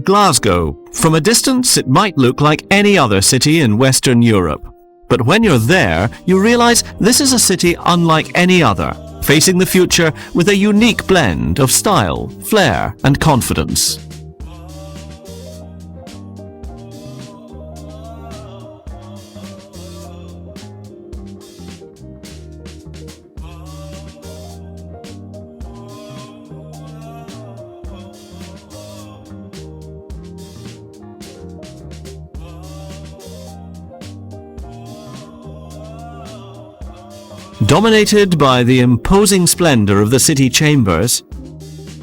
Glasgow. From a distance, it might look like any other city in Western Europe. But when you're there, you realise this is a city unlike any other, facing the future with a unique blend of style, flair and confidence. Dominated by the imposing splendour of the city chambers,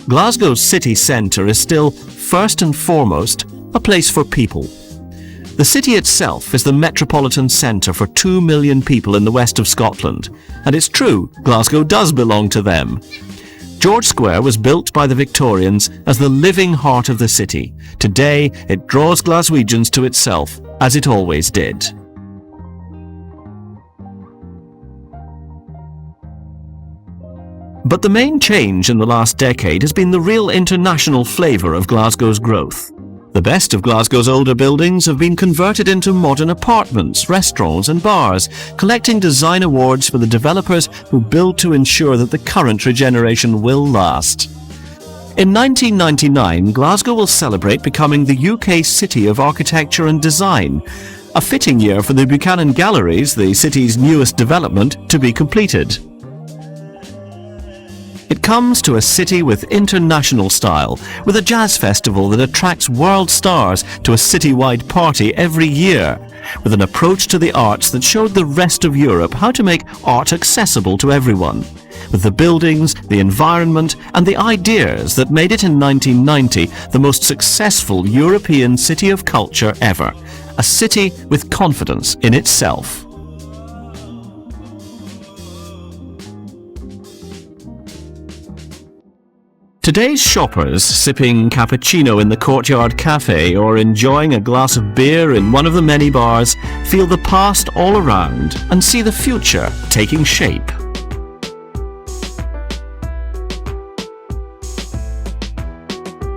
Glasgow's city centre is still, first and foremost, a place for people. The city itself is the metropolitan centre for 2 million people in the west of Scotland, and it's true, Glasgow does belong to them. George Square was built by the Victorians as the living heart of the city. Today, it draws Glaswegians to itself, as it always did. But the main change in the last decade has been the real international flavour of Glasgow's growth. The best of Glasgow's older buildings have been converted into modern apartments, restaurants and bars, collecting design awards for the developers who build to ensure that the current regeneration will last. In 1999, Glasgow will celebrate becoming the UK City of Architecture and Design, a fitting year for the Buchanan Galleries, the city's newest development, to be completed. It comes to a city with international style, with a jazz festival that attracts world stars to a citywide party every year, with an approach to the arts that showed the rest of Europe how to make art accessible to everyone, with the buildings, the environment and the ideas that made it in 1990 the most successful European city of culture ever, a city with confidence in itself. Today's shoppers, sipping cappuccino in the Courtyard Cafe or enjoying a glass of beer in one of the many bars, feel the past all around and see the future taking shape.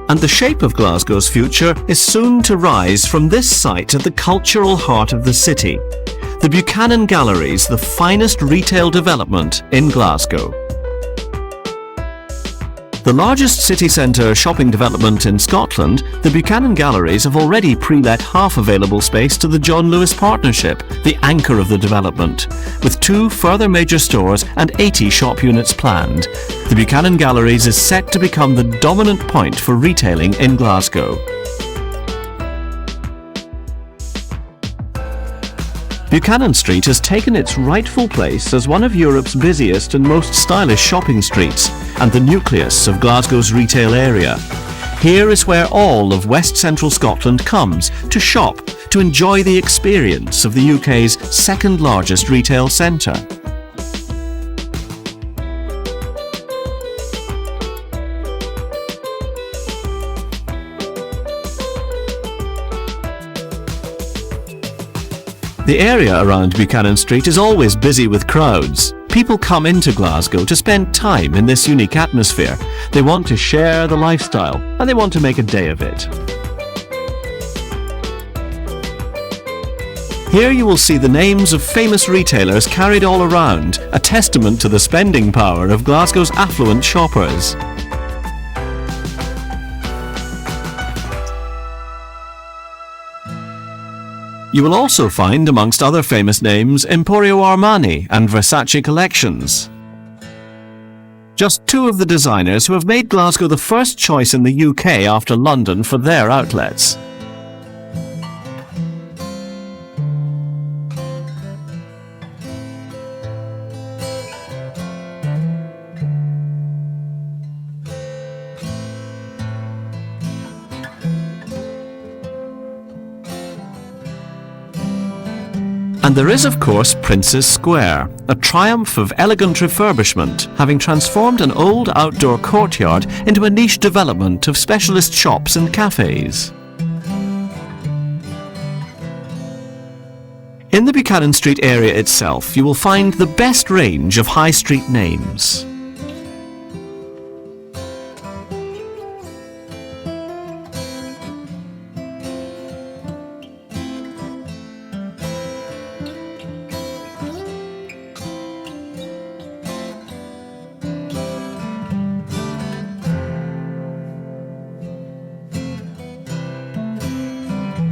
And the shape of Glasgow's future is soon to rise from this site at the cultural heart of the city. The Buchanan Galleries, the finest retail development in Glasgow. The largest city centre shopping development in Scotland, the Buchanan Galleries have already pre-let half available space to the John Lewis Partnership, the anchor of the development, with 2 further major stores and 80 shop units planned. The Buchanan Galleries is set to become the dominant point for retailing in Glasgow. Buchanan Street has taken its rightful place as one of Europe's busiest and most stylish shopping streets, and the nucleus of Glasgow's retail area. Here is where all of West Central Scotland comes to shop, to enjoy the experience of the UK's second largest retail centre. The area around Buchanan Street is always busy with crowds. People come into Glasgow to spend time in this unique atmosphere. They want to share the lifestyle and they want to make a day of it. Here you will see the names of famous retailers carried all around, a testament to the spending power of Glasgow's affluent shoppers. You will also find, amongst other famous names, Emporio Armani and Versace collections. Just 2 of the designers who have made Glasgow the first choice in the UK after London for their outlets. And there is, of course, Prince's Square, a triumph of elegant refurbishment, having transformed an old outdoor courtyard into a niche development of specialist shops and cafes. In the Buchanan Street area itself, you will find the best range of high street names.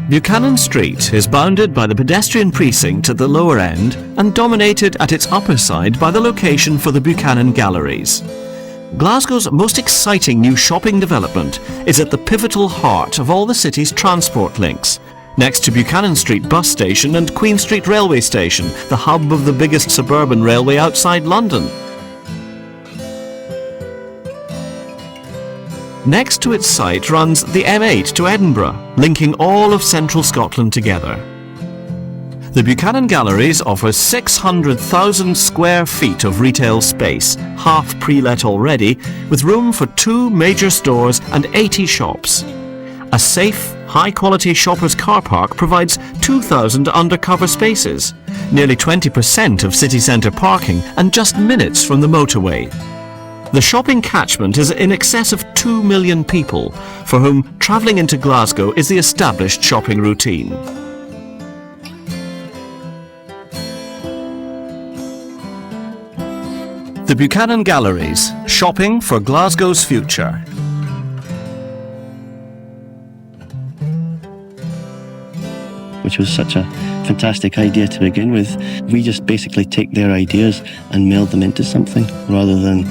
Buchanan Street is bounded by the pedestrian precinct at the lower end and dominated at its upper side by the location for the Buchanan Galleries. Glasgow's most exciting new shopping development is at the pivotal heart of all the city's transport links, next to Buchanan Street bus station and Queen Street railway station, the hub of the biggest suburban railway outside London. Next to its site runs the M8 to Edinburgh, linking all of central Scotland together. The Buchanan Galleries offers 600,000 square feet of retail space, half pre-let already, with room for 2 major stores and 80 shops. A safe, high-quality shoppers' car park provides 2,000 undercover spaces, nearly 20% of city centre parking and just minutes from the motorway. The shopping catchment is in excess of 2 million people, for whom travelling into Glasgow is the established shopping routine. The Buchanan Galleries, shopping for Glasgow's future. Which was such a fantastic idea to begin with. We just basically take their ideas and meld them into something rather than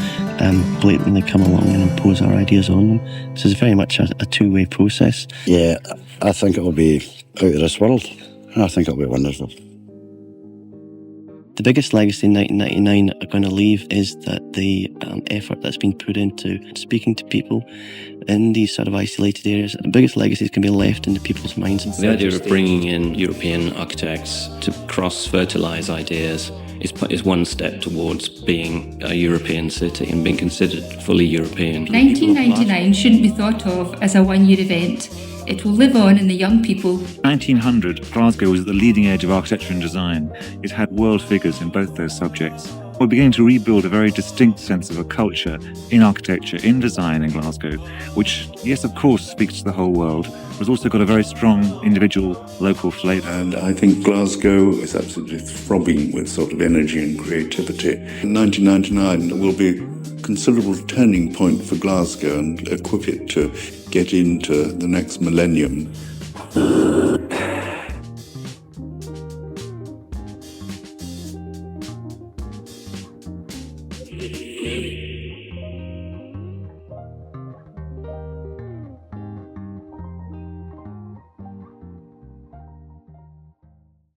blatantly come along and impose our ideas on them. So it's very much a two-way process. Yeah, I think it'll be out of this world. I think it'll be wonderful. The biggest legacy 1999 are going to leave is that the effort that's been put into speaking to people in these sort of isolated areas, the biggest legacies can be left in the people's minds. The idea of bringing in European architects to cross-fertilise ideas is one step towards being a European city and being considered fully European. 1999 shouldn't be thought of as a one-year event. It will live on in the young people. 1900, Glasgow was at the leading edge of architecture and design. It had world figures in both those subjects. We're beginning to rebuild a very distinct sense of a culture in architecture, in design in Glasgow, which, yes, of course, speaks to the whole world, but has also got a very strong individual local flavour. And I think Glasgow is absolutely throbbing with sort of energy and creativity. 1999 will be a considerable turning point for Glasgow and equip it to get into the next millennium.